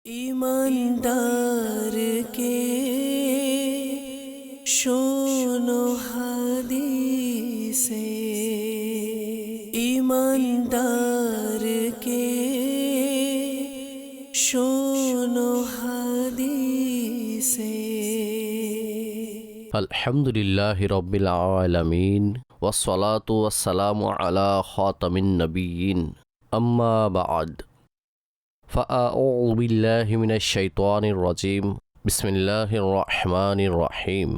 ईमानदार के शोनो हदीसे ईमानदार के शोनो हदीसे अल्हम्दुलिल्लाहि रब्बिल आलमीन वस्सलातु वस्सलामु अला खातमिन नबिय्यीन अम्मा बअद फ़अऊज़ु बिल्लाहि मिनश शैतानिर रजीम बिस्मिल्लाहिर रहमानिर रहीम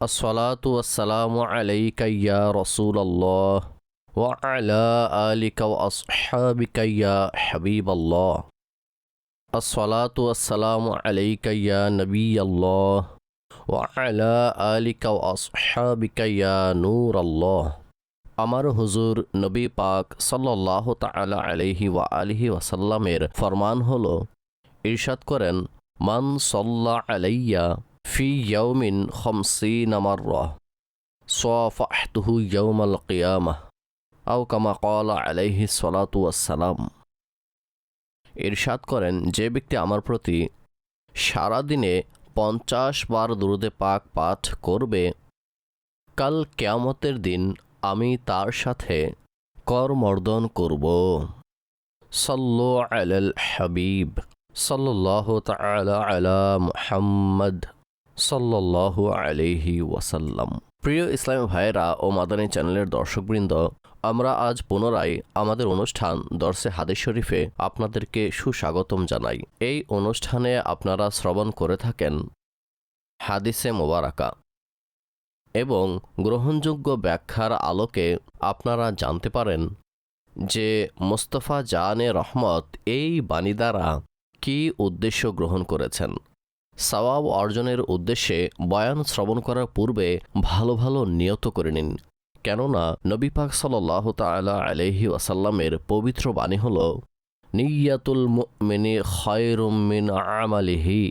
अस्सलातु वस्सलामु अलैका या रसूलल्लाह व अला आलिका व अस्हाबिका या हबीबल्लाह अस्सलातु वस्सलामु अलैका या नबियल्लाह व अला आलिका व अस्हाबिका या नूरल्लाह। আমার হুজুর নবী পাক সাল্লাল্লাহু তাআলা আলাইহি ওয়া আলিহি ওয়াসাল্লামের ফরমান হলো, ইরশাদ করেন, মান সাল্লা আলাইয়া ফি ইয়াউমিন খামসিনা মাররা সাফাহতুহু ইয়াউমাল কিয়ামাহ আও কামা ক্বালা আলাইহি সালাতু ওয়াসসালাম। ইরশাদ করেন, যে ব্যক্তি আমার প্রতি সারাদিনে 50 বার দুরূদে পাক পাঠ করবে, কাল কিয়ামতের দিন আমি তার সাথে করমর্দন করব। সাল্লু আলাল হাবিব সাল্লাল্লাহু তাআলা আলা মুহাম্মদ সাল্লাল্লাহু আলাইহি ওয়াসাল্লাম। প্রিয় ইসলামী ভাইয়েরা ও মাদানী চ্যানেলের দর্শকবৃন্দ, আমরা আজ পুনরায় আমাদের অনুষ্ঠান দরসে হাদিস শরীফে আপনাদেরকে সুস্বাগতম জানাই। এই অনুষ্ঠানে আপনারা শ্রবণ করে থাকেন হাদিসে মোবারাকা এবং গ্রহণযোগ্য ব্যাখ্যার আলোকে আপনারা জানতে পারেন যে মুস্তাফা জানে রহমত এই বাণী দ্বারা কী উদ্দেশ্য গ্রহণ করেছেন। সওয়াব অর্জনের উদ্দেশ্যে বয়ান শ্রবণ করার পূর্বে ভালো ভালো নিয়ত করে নিন, কেননা নবী পাক সাল্লাল্লাহু তাআলা আলাইহি ওয়াসাল্লামের পবিত্র বাণী হল, নিয়াতুল মুমিনি খায়রুম মিন আমালিহি।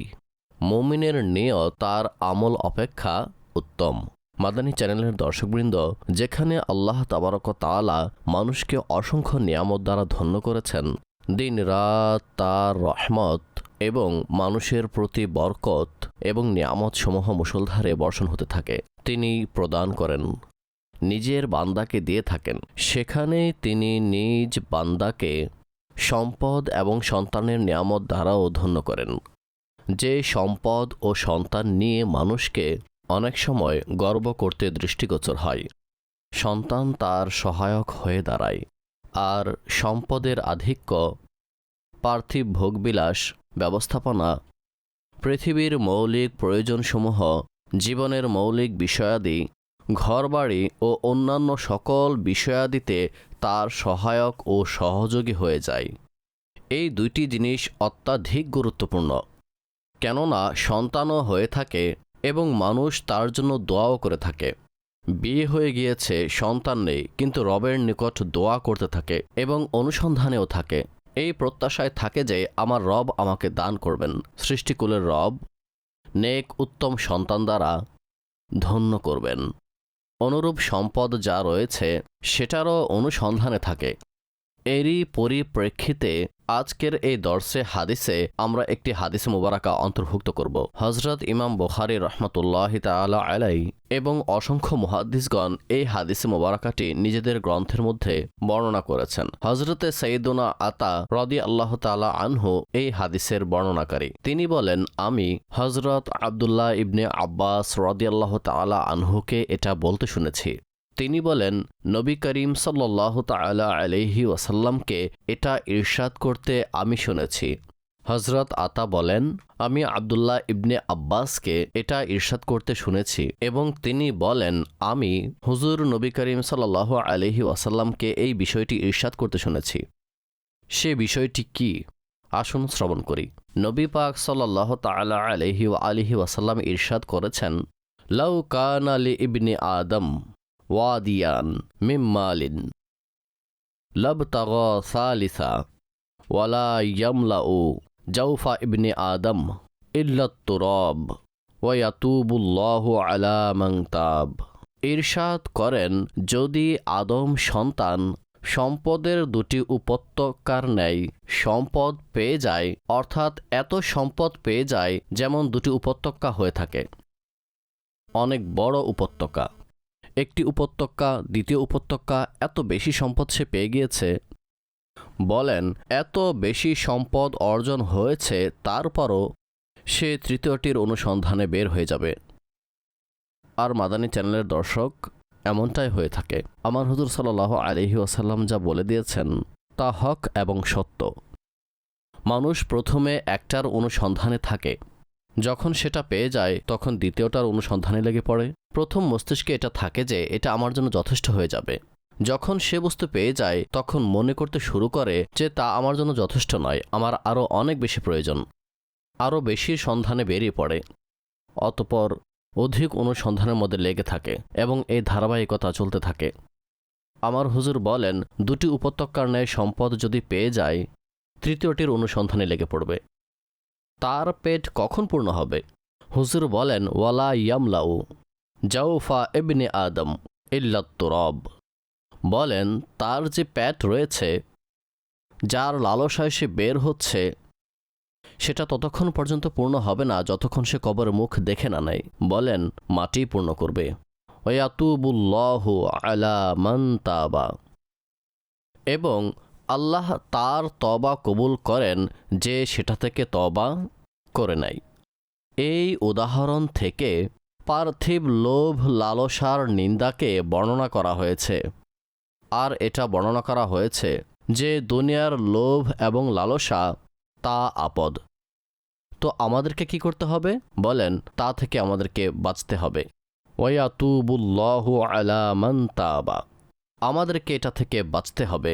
মুমিনের নিয়ত তার আমল অপেক্ষা উত্তম। মাদানী চ্যানেলের দর্শকবৃন্দ, যেখানে আল্লাহ তাবারক তাআলা মানুষকে অসংখ্য নিয়ামত দ্বারা ধন্য করেছেন, দিন রাত তার রহমত এবং মানুষের প্রতি বরকত এবং নিয়ামত সমূহ মুষলধারে বর্ষণ হতে থাকে, তিনি প্রদান করেন, নিজের বান্দাকে দিয়ে থাকেন। সেখানে তিনি নিজ বান্দাকে সম্পদ এবং সন্তানের নিয়ামত দ্বারাও ধন্য করেন। যে সম্পদ ও সন্তান নিয়ে মানুষকে অনেক সময় গর্ব করতে দৃষ্টিগোচর হয়, সন্তান তার সহায়ক হয়ে দাঁড়ায়। আর সম্পদের আধিক্য, পার্থিব ভোগবিলাস, ব্যবস্থাপনা, পৃথিবীর মৌলিক প্রয়োজনসমূহ, জীবনের মৌলিক বিষয়াদি, ঘরবাড়ি ও অন্যান্য সকল বিষয়াদিতে তার সহায়ক ও সহযোগী হয়ে যায়। এই দুইটি জিনিস অত্যাধিক গুরুত্বপূর্ণ, কেননা সন্তানও হয়ে থাকে এবং মানুষ তার জন্য দোয়াও করে থাকে। বিয়ে হয়ে গিয়েছে, সন্তান নেই, কিন্তু রবের নিকট দোয়া করতে থাকে এবং অনুসন্ধানেও থাকে। এই প্রত্যাশায় থাকে যে আমার রব আমাকে দান করবেন, সৃষ্টিকুলের রব নেক উত্তম সন্তান দ্বারা ধন্য করবেন। অনুরূপ সম্পদ যা রয়েছে সেটারও অনুসন্ধানে থাকে। এরই পরিপ্রেক্ষিতে আজকের এই দর্সে হাদিসে আমরা একটি হাদিসে মুবারাকা অন্তর্ভুক্ত করব। হযরত ইমাম বুখারী রাহমাতুল্লাহি তাআলা আলাইহি এবং অসংখ্য মুহাদ্দিসগণ এই হাদিসে মুবারাকাটি নিজেদের গ্রন্থের মধ্যে বর্ণনা করেছেন। হযরতে সাইয়্যিদুনা আতা রাদিয়াল্লাহু তাআলা আনহু এই হাদিসের বর্ণনাকারী। তিনি বলেন, আমি হযরত আব্দুল্লাহ ইবনে আব্বাস রাদিয়াল্লাহু তাআলা আনহুকে এটা বলতে শুনেছি। তিনি বলেন, নবী করিম সাল্লাল্লাহু তাআলা আলাইহি ওয়াসাল্লামকে এটা ইরশাদ করতে আমি শুনেছি। হযরত আতা বলেন, আমি আব্দুল্লাহ ইবনে আব্বাসকে এটা ইরশাদ করতে শুনেছি এবং তিনি বলেন, আমি হুজুর নবী করিম সাল্লাল্লাহু আলাইহি ওয়াসাল্লামকে এই বিষয়টি ইরশাদ করতে শুনেছি। সে বিষয়টি কি? আসুন শ্রবণ করি। নবী পাক সাল্লাল্লাহু তাআলা আলাইহি ওয়া আলিহি ওয়াসাল্লাম ইরশাদ করেছেন, লাউ কানা লি ইবনি আদম ওয়াদিয়ান মিন মালিন লাবতাগা সালিসা ওয়ালা ইয়ামলাউ জাওফা ইবনি আদম ইল্লাত তুরাব ওয়া ইয়াতুবুল্লাহু আলা মান তাব। ইরশাদ করেন, যদি আদম সন্তান সম্পদের দুটি উপত্যকার ন্যায় সম্পদ পেয়ে যায়, অর্থাৎ এত সম্পদ পেয়ে যায় যেমন দুটি উপত্যকা হয়ে থাকে, অনেক বড় উপত্যকা। একটি উপত্যকা দ্বিতীয় উপত্যকা এত বেশি সম্পদ সে পেয়ে গিয়েছে, বলেন এত বেশি সম্পদ অর্জন হয়েছে, তারপরও সে তৃতীয়টির অনুসন্ধানে বের হয়ে যাবে। আর মাদানী চ্যানেলের দর্শক, এমনটাই হয়ে থাকে। আমার হুজুর সাল্লাল্লাহু আলাইহি ওয়াসাল্লাম যা বলে দিয়েছেন তা হক এবং সত্য। মানুষ প্রথমে একটার অনুসন্ধানে থাকে, যখন সেটা পেয়ে যায় তখন দ্বিতীয়টার অনুসন্ধানে লেগে পড়ে। প্রথম মস্তিষ্কে এটা থাকে যে এটা আমার জন্য যথেষ্ট হয়ে যাবে। যখন সে বস্তু পেয়ে যায় তখন মনে করতে শুরু করে যে তা আমার জন্য যথেষ্ট নয়, আমার আরও অনেক বেশি প্রয়োজন, আরও বেশির সন্ধানে বেরিয়ে পড়ে। অতঃপর অধিক অনুসন্ধানের মধ্যে লেগে থাকে এবং এই ধারাবাহিকতা চলতে থাকে। আমার হুজুর বলেন দুটি উপত্যকার ন্যায় সম্পদ যদি পেয়ে যায়, তৃতীয়টির অনুসন্ধানে লেগে পড়বে। তার পেট কখন পূর্ণ হবে? হুজুর বলেন ওয়ালা ইয়ামলাউ জাউফা ইবনে আদম ইল্লাত তুরাব। বলেন তার যে পেট রয়েছে, যার লালসায় সে বের হচ্ছে, সেটা ততক্ষণ পর্যন্ত পূর্ণ হবে না যতক্ষণ সে কবরের মুখ দেখে না নেয়। বলেন মাটি পূর্ণ করবে। ওয়ায়াতুবুল্লাহু আলা মান তাবা, এবং আল্লাহ তার তবা কবুল করেন যে সেটা থেকে তবা করে নাই। এই উদাহরণ থেকে পার্থিব লোভ লালসার নিন্দাকে বর্ণনা করা হয়েছে। আর এটা বর্ণনা করা হয়েছে যে দুনিয়ার লোভ এবং লালসা তা আপদ। তো আমাদেরকে কি করতে হবে? বলেন তা থেকে আমাদেরকে বাঁচতে হবে। ওয়ায়াতুবুল্লাহু আলা মান তাবা, আমাদেরকে এটা থেকে বাঁচতে হবে।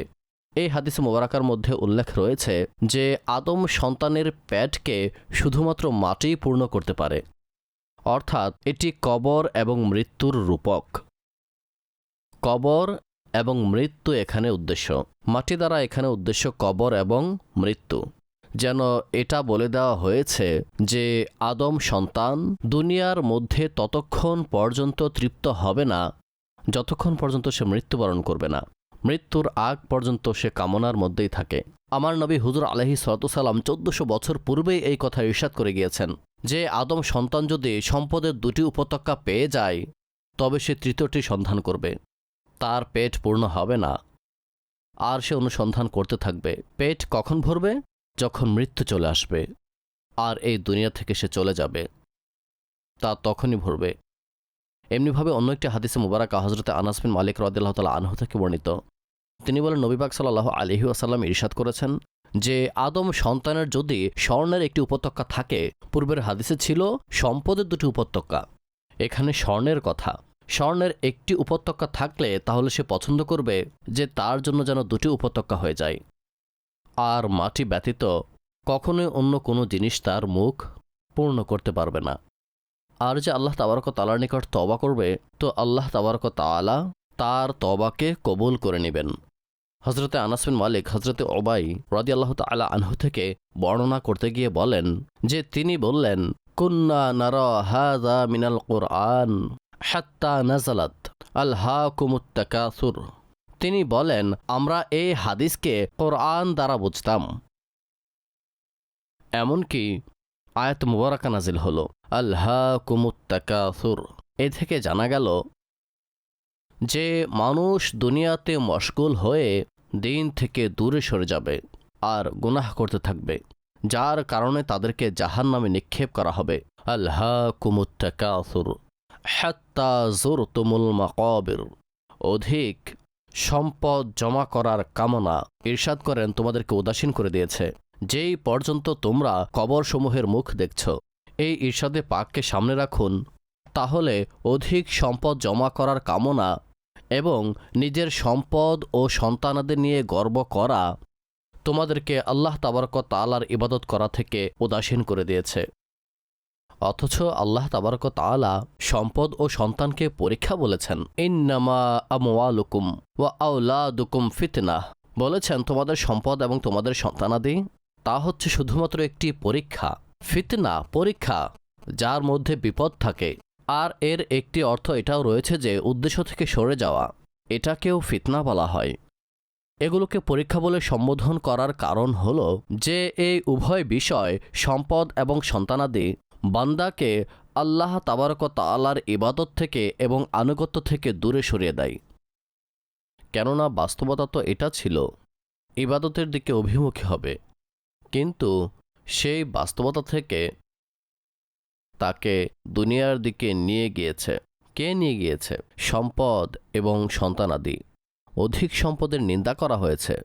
এই হাদিসে মুবারাকার মধ্যে উল্লেখ রয়েছে যে আদম সন্তানের পেটকে শুধুমাত্র মাটিই পূর্ণ করতে পারে, অর্থাৎ এটি কবর এবং মৃত্যুর রূপক। কবর এবং মৃত্যু এখানে উদ্দেশ্য, মাটি দ্বারা এখানে উদ্দেশ্য কবর এবং মৃত্যু। যেন এটা বলে দেওয়া হয়েছে যে আদম সন্তান দুনিয়ার মধ্যে ততক্ষণ পর্যন্ত তৃপ্ত হবে না যতক্ষণ পর্যন্ত সে মৃত্যুবরণ করবে না। মৃত্যুর আগ পর্যন্ত সে কামনার মধ্যেই থাকে। আমার নবী হুজুর আলাইহিস সালাম 1400 বছর পূর্বেই এই কথা ইরশাদ করে গিয়েছেন যে আদম সন্তান যদি সম্পদের দুটি উপত্যকা পেয়ে যায় তবে সে তৃতীয়টি সন্ধান করবে। তার পেট পূর্ণ হবে না, আর সে অনুসন্ধান করতে থাকবে। পেট কখন ভরবে? যখন মৃত্যু চলে আসবে আর এই দুনিয়া থেকে সে চলে যাবে, তা তখনই ভরবে। এমনিভাবে অন্য একটি হাদিসে মুবারাকা হযরতে আনাস বিন মালিক রাদিয়াল্লাহু তাআলা আনহু থেকে বর্ণিত, তিনি বলেন নবী পাক সাল্লাল্লাহু আলাইহি ওয়াসাল্লাম ইরশাদ করেছেন যে আদম সন্তানের যদি স্বর্ণের একটি উপত্যকা থাকে, পূর্বের হাদিসে ছিল সম্পদের দুটি উপত্যকা, এখানে স্বর্ণের কথা। স্বর্ণের একটি উপত্যকা থাকলে তাহলে সে পছন্দ করবে যে তার জন্য যেন দুটি উপত্যকা হয়ে যায়। আর মাটি ব্যতীত কখনোই অন্য কোনো জিনিস তার মুখ পূর্ণ করতে পারবে না। আর যে আল্লাহ তাবারক ওয়া তাআলার নিকট তওবা করবে, তো আল্লাহ তাবারক ওয়া তাআলা তার তওবাকে কবুল করে নেবেন। হযরতে আনাস বিন মালিক হযরতে উবাই রাদিয়াল্লাহু তাআলা আনহু থেকে বর্ণনা করতে গিয়ে বলেন যে তিনি বললেন, কুন্না নারা হাযা মিনাল কুরআন হাত্তা নাযালাত আলহাকুমুত তাকাসুর। তিনি বলেন আমরা এই হাদিসকে কোরআন দ্বারা বুঝতাম, এমনকি আয়াত মুবারাকা নাজিল হলো আলহাকুমুত তাকাসুর। এ থেকে জানা গেল যে মানুষ দুনিয়াতে মশগুল হয়ে দিন থেকে দূরে সরে যাবে আর গুনাহ করতে থাকবে, যার কারণে তাদেরকে জাহান্নামে নিক্ষেপ করা হবে। আলহাকুমুত তাকাসুর হাত্তা যুরতুমুল মাকাবির। অধিক সম্পদ জমা করার কামনা ইরশাদ করেন তোমাদেরকে উদাসীন করে দিয়েছে, যেই পর্যন্ত তোমরা কবরসমূহের মুখ দেখছ। এই ইরশাদে পাককে সামনে রাখুন, তাহলে অধিক সম্পদ জমা করার কামনা এবং নিজের সম্পদ ও সন্তানাদের নিয়ে গর্ব করা তোমাদেরকে আল্লাহ তাবারক ওয়া তাআলার ইবাদত করা থেকে উদাসীন করে দিয়েছে। অথচ আল্লাহ তাবারক ওয়া তাআলা সম্পদ ও সন্তানকে পরীক্ষা বলেছেন। ইন্নামা আমওয়ালুকুম ওয়া আওলাদুকুম ফিতনাহ, বলেছেন তোমাদের সম্পদ এবং তোমাদের সন্তানাদি তা হচ্ছে শুধুমাত্র একটি পরীক্ষা। ফিতনা পরীক্ষা, যার মধ্যে বিপদ থাকে। আর এর একটি অর্থ এটাও রয়েছে যে উদ্দেশ্য থেকে সরে যাওয়া, এটাকেও ফিতনা বলা হয়। এগুলোকে পরীক্ষা বলে সম্বোধন করার কারণ হল যে এই উভয় বিষয় সম্পদ এবং সন্তানাদি বান্দাকে আল্লাহ তাবারক তাআলার ইবাদত থেকে এবং আনুগত্য থেকে দূরে সরিয়ে দেয়। কেননা বাস্তবতা তো এটা ছিল ইবাদতের দিকে অভিমুখী হবে, কিন্তু সেই বাস্তবতা থেকে তাকে দুনিয়ার দিকে নিয়ে গিয়েছে। কে নিয়ে গিয়েছে? সম্পদ এবং সন্তানাদি। অধিক সম্পদের নিন্দা করা হয়েছে।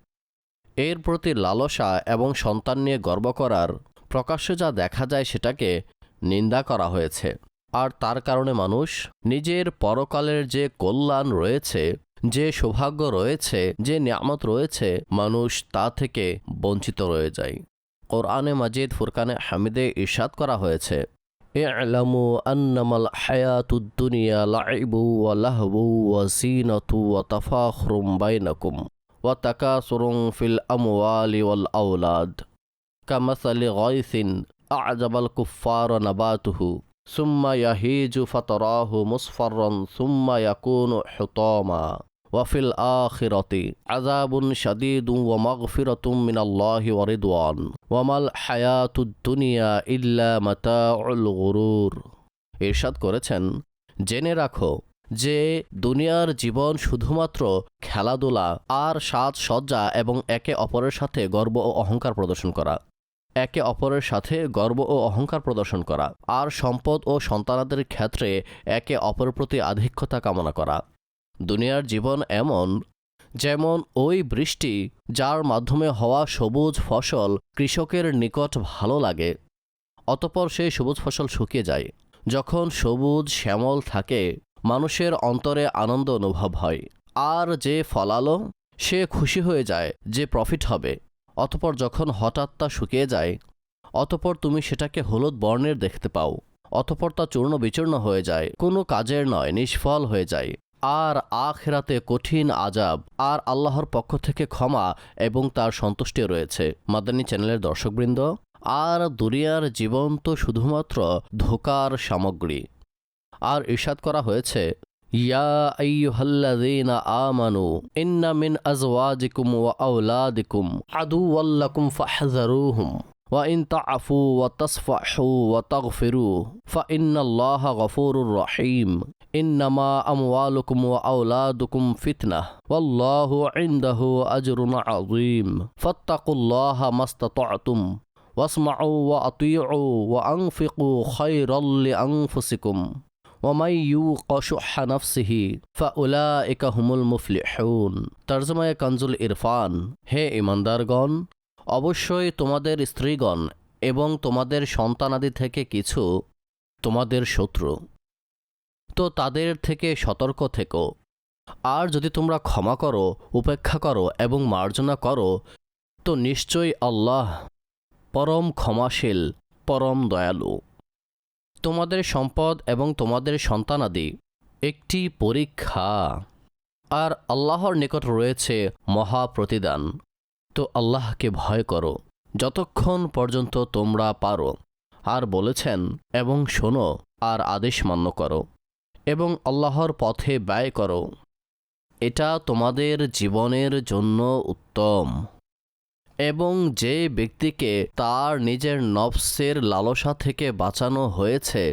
এর প্রতি লালসা এবং সন্তান নিয়ে গর্ব করার প্রকাশ্যে যা দেখা যায় সেটাকে নিন্দা করা হয়েছে। আর তার কারণে মানুষ নিজের পরকালের যে কল্যাণ রয়েছে, যে সৌভাগ্য রয়েছে, যে নিয়ামত রয়েছে, মানুষ তা থেকে বঞ্চিত রয়ে যায়। কোরআনে মাজিদ ফুরকানে হামিদে ইরশাদ করা হয়েছে, ই'লামু আন্নামাল হায়াতুদ দুনিয়া লাইবু ওয়া লাহবু ওয়া জিনাতু ওয়া তাফাখুরুম বাইনাকুম ওয়া তাকাসুরুম ফিল আমওয়ালি ওয়াল আওলাদ কামাসালি গায়সিন আ'জাবাল কুফফারা নাবাতুহু সুম্মা ইয়াহিজু ফাতারাহু মুসফাররান সুম্মা ইয়াকুনু হুতামা ওয়া ফিল আখিরাতি আযাবুন শাদীদুন ওয়া মাগফিরাতুম মিনাল্লাহি ওয়া রিদওয়ান ওয়া মাল হায়াতুদ দুনিয়া ইল্লা মাতাউল গুরুর। ইরশাদ করেছেন, জেনে রাখো যে দুনিয়ার জীবন শুধুমাত্র খেলাধুলা আর সাজসজ্জা এবং একে অপরের সাথে গর্ব ও অহংকার প্রদর্শন করা, একে অপরের সাথে গর্ব ও অহংকার প্রদর্শন করা, আর সম্পদ ও সন্তানাদের ক্ষেত্রে একে অপরের প্রতি আধিক্যতা কামনা করা। দুনিয়ার জীবন এমন যেমন ওই বৃষ্টি যার মাধ্যমে হওয়া সবুজ ফসল কৃষকের নিকট ভালো লাগে, অতঃপর সেই সবুজ ফসল শুকিয়ে যায়। যখন সবুজ শ্যামল থাকে মানুষের অন্তরে আনন্দ অনুভব হয়, আর যে ফলালো সে খুশি হয়ে যায় যে প্রফিট হবে। অতঃপর যখন হঠাৎ তা শুকিয়ে যায়, অতঃপর তুমি সেটাকে হলুদ বর্ণের দেখতে পাও, অতঃপর তা চূর্ণ বিচূর্ণ হয়ে যায়, কোনো কাজের নয়, নিষ্ফল হয়ে যায়। আর আখিরাতে কঠিন আযাব আর আল্লাহর পক্ষ থেকে ক্ষমা এবং তার সন্তুষ্টি রয়েছে। মাদানী চ্যানেলের দর্শকবৃন্দ, আর দুনিয়ার জীবন তো শুধুমাত্র ধোঁকার সামগ্রী। আর ইরশাদ করা হয়েছে, ইয়া আইয়ুহাল্লাযীনা আমানু ইন্না মিন আজওয়াজিকুম ওয়া আওলাদিকুম আদুওয়াল লাকুম ফাহযারুহুম ওয়া ইন তা'ফু ওয়া তাসফাহু ওয়া তাগফিরু ফাইন্নাল্লাহা গফুরুর রহিম ইন্নামা আমওয়ালুকুম ওয়া আওলাদুকুম ফিতনাহ ওয়াল্লাহু ইনদাহু আজরুন আযীম ফাত্তাকুল্লাহা মাসতাতা'তুম ওয়াসমাউ ওয়া আতিউ ওয়া আনফিকু খায়রাল লিআনফুসিকুম ওয়া মান ইউকা শুহ্হা নাফসিহি ফাউলাইকা হুমুল মুফলিহুন। তরজমায়ে কানজুল ইরফান। হে ঈমানদারগণ, অবশ্যই তোমাদের স্ত্রীগণ এবং তোমাদের সন্তানাদি থেকে কিছু তোমাদের শত্রু, তো তাদের থেকে সতর্ক থেকো। আর যদি তোমরা ক্ষমা করো, উপেক্ষা করো এবং মার্জনা করো, তো নিশ্চয়ই আল্লাহ পরম ক্ষমাশীল, পরম দয়ালু। তোমাদের সম্পদ এবং তোমাদের সন্তানাদি একটি পরীক্ষা, আর আল্লাহর নিকট রয়েছে মহা প্রতিদান। তো আল্লাহকে ভয় করো যতক্ষণ পর্যন্ত তোমরা পারো। আর বলেছেন, এবং শোনো আর আদেশ মান্য করো এবং আল্লাহর পথে ব্যয় করো, এটা তোমাদের জীবনের জন্য উত্তম। এবং যে ব্যক্তিকে তার নিজের নফসের লালসা থেকে বাঁচানো হয়েছে,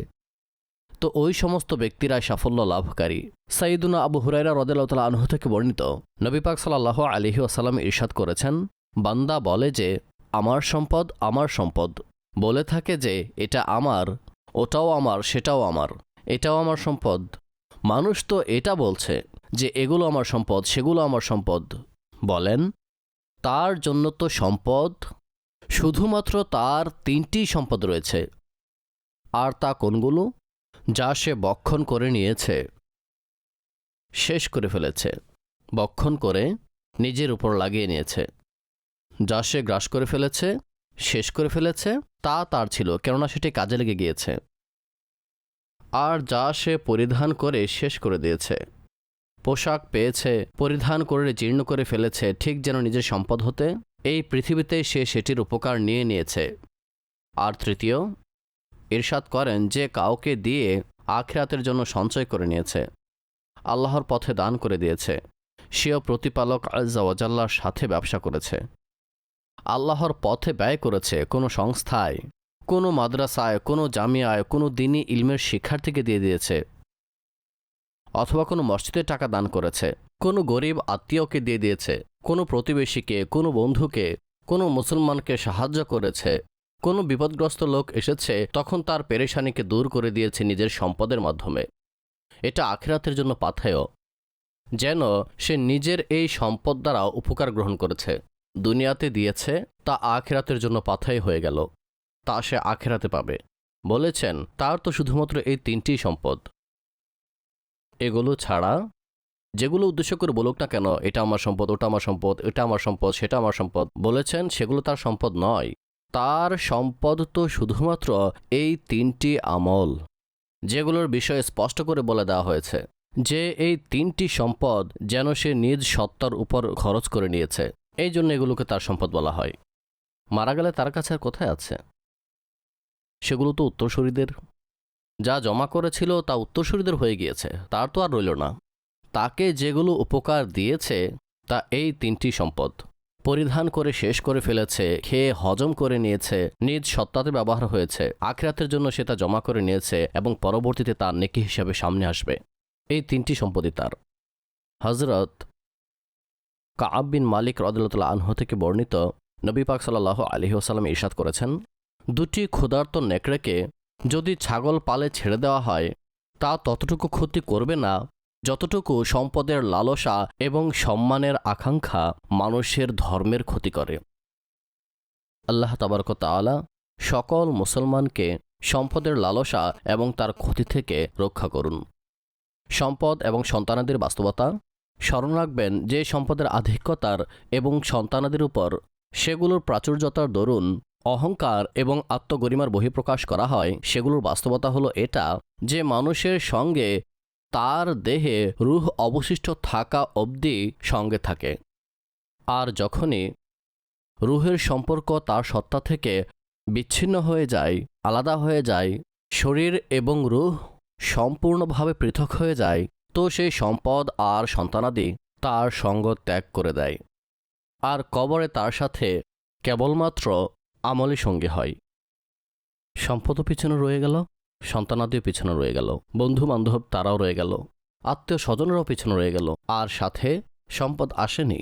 তো ওই সমস্ত ব্যক্তিরা সাফল্য লাভকারী। সাইয়্যিদুনা আবু হুরায়রা রাদিয়াল্লাহু তাআলা আনহু থেকে বর্ণিত, নবী পাক সাল্লাল্লাহু আলাইহি ওয়াসাল্লাম ইরশাদ করেছেন, বান্দা বলে যে আমার সম্পদ, আমার সম্পদ, বলে থাকে যে এটা আমার, ওটাও আমার, সেটাও আমার, এটাও আমার সম্পদ। মানুষ তো এটা বলছে যে এগুলো আমার সম্পদ, সেগুলো আমার সম্পদ। বলেন, তার জন্য তো সম্পদ শুধুমাত্র তার 3টি সম্পদ রয়েছে। আর তা কোনগুলো? যা সে বক্ষণ করে নিয়েছে, শেষ করে ফেলেছে, বক্ষণ করে নিজের উপর লাগিয়ে নিয়েছে। যা সে গ্রাস করে ফেলেছে, শেষ করে ফেলেছে, তা তার ছিল, কেননা সেটি কাজে লেগে গিয়েছে। আর যা সে পরিধান করে শেষ করে দিয়েছে, পোশাক পেয়েছে, পরিধান করে জীর্ণ করে ফেলেছে, ঠিক যেন নিজের সম্পদ হতে, এই পৃথিবীতে সে সেটির উপকার নিয়ে নিয়েছে। আর তৃতীয়, ইরশাদ করেন যে কাউকে দিয়ে আখিরাতের জন্য সঞ্চয় করে নিয়েছে, আল্লাহর পথে দান করে দিয়েছে, সেও প্রতিপালক আজ্জা ওয়াজাল্লার সাথে ব্যবসা করেছে, আল্লাহর পথে ব্যয় করেছে, কোনো সংস্থায়, কোনো মাদ্রাসায়, কোনো জামিয়ায়, কোনো দিনী ইলমের শিক্ষার্থীকে দিয়ে দিয়েছে, অথবা কোনো মসজিদে টাকা দান করেছে, কোনো গরিব আত্মীয়কে দিয়ে দিয়েছে, কোনো প্রতিবেশীকে, কোনো বন্ধুকে, কোনো মুসলমানকে সাহায্য করেছে, কোনো বিপদগ্রস্ত লোক এসেছে তখন তার পেরেশানিকে দূর করে দিয়েছে নিজের সম্পদের মাধ্যমে। এটা আখিরাতের জন্য পাথেয়, যেন সে নিজের এই সম্পদ দ্বারা উপকার গ্রহণ করেছে, দুনিয়াতে দিয়েছে, তা আখিরাতের জন্য পাথেয় হয়ে গেল, তা সে আখিরাতে পাবে। বলেছেন তার তো শুধুমাত্র এই 3টি সম্পদ, এগুলো ছাড়া যেগুলো উদ্দেশ্য করে বলুক না কেন এটা আমার সম্পদ, ওটা আমার সম্পদ, এটা আমার সম্পদ, সেটা আমার সম্পদ, বলেছেন সেগুলো তার সম্পদ নয়। তার সম্পদ তো শুধুমাত্র এই 3টি আমল, যেগুলোর বিষয়ে স্পষ্ট করে বলে দেওয়া হয়েছে যে এই 3টি সম্পদ যেন সে নিজ সত্তার উপর খরচ করে নিয়েছে, এই জন্য এগুলোকে তার সম্পদ বলা হয়। মারা গেলে তার কাছে আর কোথায় আছে? সেগুলো তো উত্তরসূরিদের, যা জমা করেছিল তা উত্তরসূরিদের হয়ে গিয়েছে, তার তো আর রইল না। তাকে যেগুলো উপকার দিয়েছে তা এই 3টি সম্পদ, পরিধান করে শেষ করে ফেলেছে, খেয়ে হজম করে নিয়েছে, নিজ সত্তাতে ব্যবহার হয়েছে, আখিরাতের জন্য সে তা জমা করে নিয়েছে এবং পরবর্তীতে তার নেকি হিসাবে সামনে আসবে। এই 3টি সম্পদই তার। হযরত কাআব বিন মালিক রাদিয়াল্লাহু আনহু থেকে বর্ণিত, নবী পাক সাল্লাল্লাহু আলাইহি ওয়াসাল্লাম ইরশাদ করেছেন, 2টি ক্ষুধার্ত নেকড়েকে যদি ছাগল পালে ছেড়ে দেওয়া হয় তা ততটুকু ক্ষতি করবে না যতটুকু সম্পদের লালসা এবং সম্মানের আকাঙ্ক্ষা মানুষের ধর্মের ক্ষতি করে। আল্লাহ তাবারক ওয়া তাআলা সকল মুসলমানকে সম্পদের লালসা এবং তার ক্ষতি থেকে রক্ষা করুন। সম্পদ এবং সন্তানাদির বাস্তবতা স্মরণ রাখবেন যে সম্পদের আধিক্যতার এবং সন্তানাদির উপর সেগুলোর প্রাচুর্যতার দরুন অহংকার এবং আত্মগরিমার বহিঃপ্রকাশ করা হয়, সেগুলোর বাস্তবতা হলো এটা যে মানুষের সঙ্গে তার দেহে রূহ অবশিষ্ট থাকা অবধি সঙ্গে থাকে, আর যখনই রূহের সম্পর্ক তার সত্তা থেকে বিচ্ছিন্ন হয়ে যায়, আলাদা হয়ে যায়, শরীর এবং রূহ সম্পূর্ণভাবে পৃথক হয়ে যায়, তো সেই সম্পদ আর সন্তানাদি তার সঙ্গ ত্যাগ করে দেয়, আর কবরে তার সাথে কেবলমাত্র আমলি সঙ্গী হয়। সম্পদও পিছনে রয়ে গেল, সন্তানাদিও পিছনে রয়ে গেল, বন্ধু বান্ধব তারাও রয়ে গেল, আত্মীয় স্বজনেরাও পিছনে রয়ে গেল, আর সাথে সম্পদ আসেনি,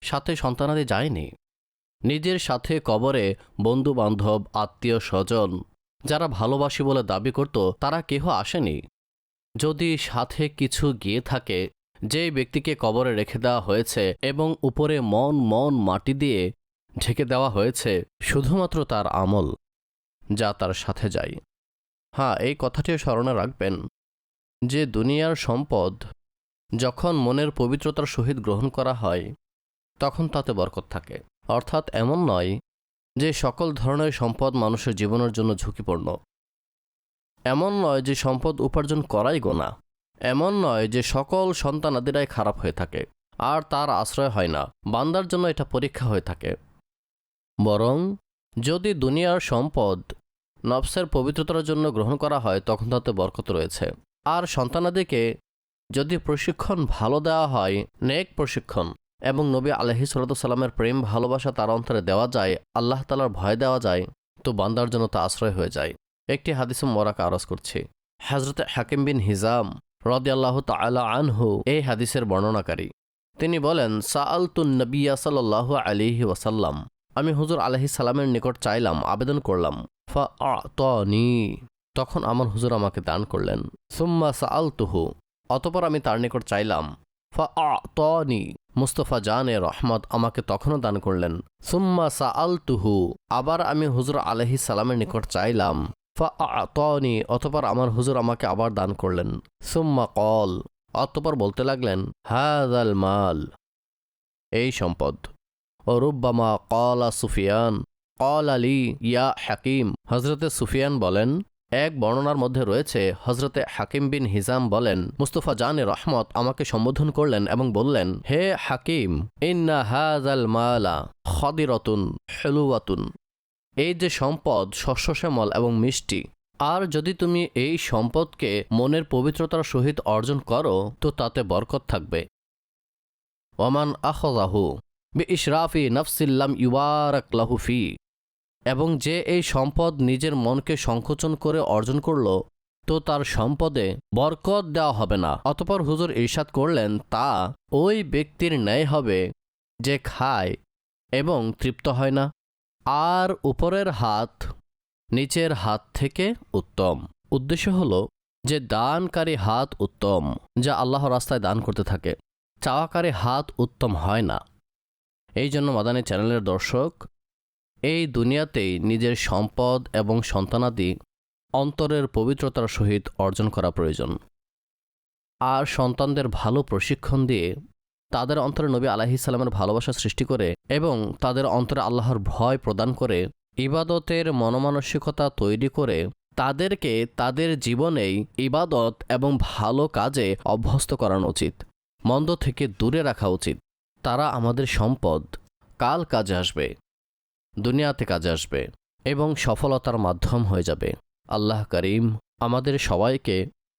সাথে সন্তানাদি যায়নি। নিজের সাথে কবরে বন্ধু বান্ধব, আত্মীয় স্বজন যারা ভালোবাসি বলে দাবি করত তারা কেহ আসেনি। যদি সাথে কিছু গিয়ে থাকে, যে ব্যক্তিকে কবরে রেখে দেওয়া হয়েছে এবং উপরে মন মাটি দিয়ে ঢেকে দেওয়া হয়েছে, শুধুমাত্র তার আমল যা তার সাথে যায়। হ্যাঁ, এই কথাটিও স্মরণে রাখবেন যে দুনিয়ার সম্পদ যখন মনের পবিত্রতার সহিত গ্রহণ করা হয় তখন তাতে বরকত থাকে। অর্থাৎ এমন নয় যে সকল ধরনের সম্পদ মানুষের জীবনের জন্য ঝুঁকিপূর্ণ, এমন নয় যে সম্পদ উপার্জন করাই গোনা, এমন নয় যে সকল সন্তানাদিরাই খারাপ হয়ে থাকে আর তার আশ্রয় হয় না, বান্দার জন্য এটা পরীক্ষা হয়ে থাকে। বরং যদি দুনিয়ার সম্পদ নফসের পবিত্রতার জন্য গ্রহণ করা হয় তখন তাতে বরকত রয়েছে। আর সন্তানাদিকে যদি প্রশিক্ষণ ভালো দেওয়া হয়, নেক প্রশিক্ষণ, এবং নবী আলাইহিস সালাতু ওয়াস সালামের প্রেম ভালোবাসা তার অন্তরে দেওয়া যায়, আল্লাহ তাআলার ভয় দেওয়া যায়, তো বান্দার জন্য তা আশ্রয় হয়ে যায়। একটি হাদিসে মোবারকা আরজ করছি। হযরত হাকিম বিন হিজাম রাদিয়াল্লাহু তাআলা আনহু এই হাদিসের বর্ণনাকারী। তিনি বলেন, সাআলতুন নবিয়্যা সাল্লাল্লাহু আলাইহি ওয়াসাল্লাম, আমি হুজুর আলাইহিস সালামের নিকট চাইলাম, আবেদন করলাম, ফাআতানি, তখন আমার হুজুর আমাকে দান করলেন। সুম্মা সাআলতুহু, অতঃপর আমি তার নিকট চাইলাম, ফাআতানি, মুস্তাফা জানে রহমত আমাকে তখনও দান করলেন। সুম্মা সাআলতুহু, আবার আমি হুজুর আলাইহিস সালামের নিকট চাইলাম, ফাআতানি, অতঃপর আমার হুজুর আমাকে আবার দান করলেন। সুম্মা কল, অতঃপর বলতে লাগলেন, হাযাল মাল, এই সম্পদ। ও রুব্বামা ক্বালা সুফিয়ান ক্বালা লি ইয়া হাকিম, হযরতে সুফিয়ান বলেন, এক বর্ণনার মধ্যে রয়েছে হযরতে হাকিম বিন হিজাম বলেন, মুস্তাফা জানে রহমত আমাকে সম্বোধন করলেন এবং বললেন, হে হাকিম, ইন্না হাযাল মালা খাদিরাতুন হুলুওয়াতুন, এই যে সম্পদ শস্য শ্যামল এবং মিষ্টি, আর যদি তুমি এই সম্পদকে মনের পবিত্রতার সহিত অর্জন করো তো তাতে বরকত থাকবে। ওয়ামান আখযাহু বিইশরাফি নাফসিল্লাম ইউবারাক লাহু ফি, এবং যে এই সম্পদ নিজের মনকে সংকোচন করে অর্জন করল, তো তার সম্পদে বরকত দেওয়া হবে না। অতঃপর হুজুর ইরশাদ করলেন, তা ওই ব্যক্তির ন্যায় হবে যে খায় এবং তৃপ্ত হয় না, আর উপরের হাত নিচের হাত থেকে উত্তম। উদ্দেশ্য হল যে দানকারী হাত উত্তম, যা আল্লাহর রাস্তায় দান করতে থাকে। চাওয়াকারী হাত উত্তম হয় না। এই জন্য মাদানী চ্যানেলের দর্শক, এই দুনিয়াতেই নিজের সম্পদ এবং সন্তানাদি অন্তরের পবিত্রতার সহিত অর্জন করা প্রয়োজন। আর সন্তানদের ভালো প্রশিক্ষণ দিয়ে তাদের অন্তরে নবী আলাইহিস সালামের ভালোবাসা সৃষ্টি করে এবং তাদের অন্তরে আল্লাহর ভয় প্রদান করে ইবাদতের মনমানসিকতা তৈরি করে তাদেরকে তাদের জীবনেই ইবাদত এবং ভালো কাজে অভ্যস্ত করানো উচিত, মন্দ থেকে দূরে রাখা উচিত। তারা আমাদের সম্পদ, কাল কাজে আসবে, দুনিয়াতে কাজে আসবে এবং সফলতার মাধ্যম হয়ে যাবে। আল্লাহ করিম আমাদের সবাইকে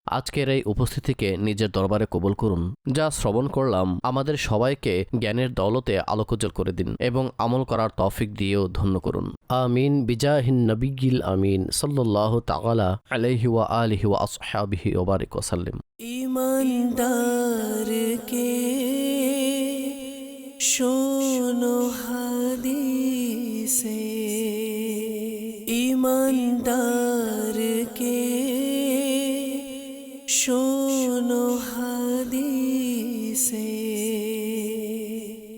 আজকের এই উপস্থিতিকে নিজের দরবারে কবুল করুন। যা শ্রবণ করলাম আমাদের সবাইকে জ্ঞানের দৌলতে আলোকোজ্জ্বল করে দিন এবং আমল করার তৌফিক দিয়েও ধন্য করুন। আমিন বিজাহিন নবিয়্যিল আমিন সাল্লাল্লাহু তাআলা আলাইহি ওয়া আলিহি ওয়া আসহাবিহি ওয়া বারিক ওয়া সাল্লিম। ईमानदारके शोनो हदीसे ईमानदार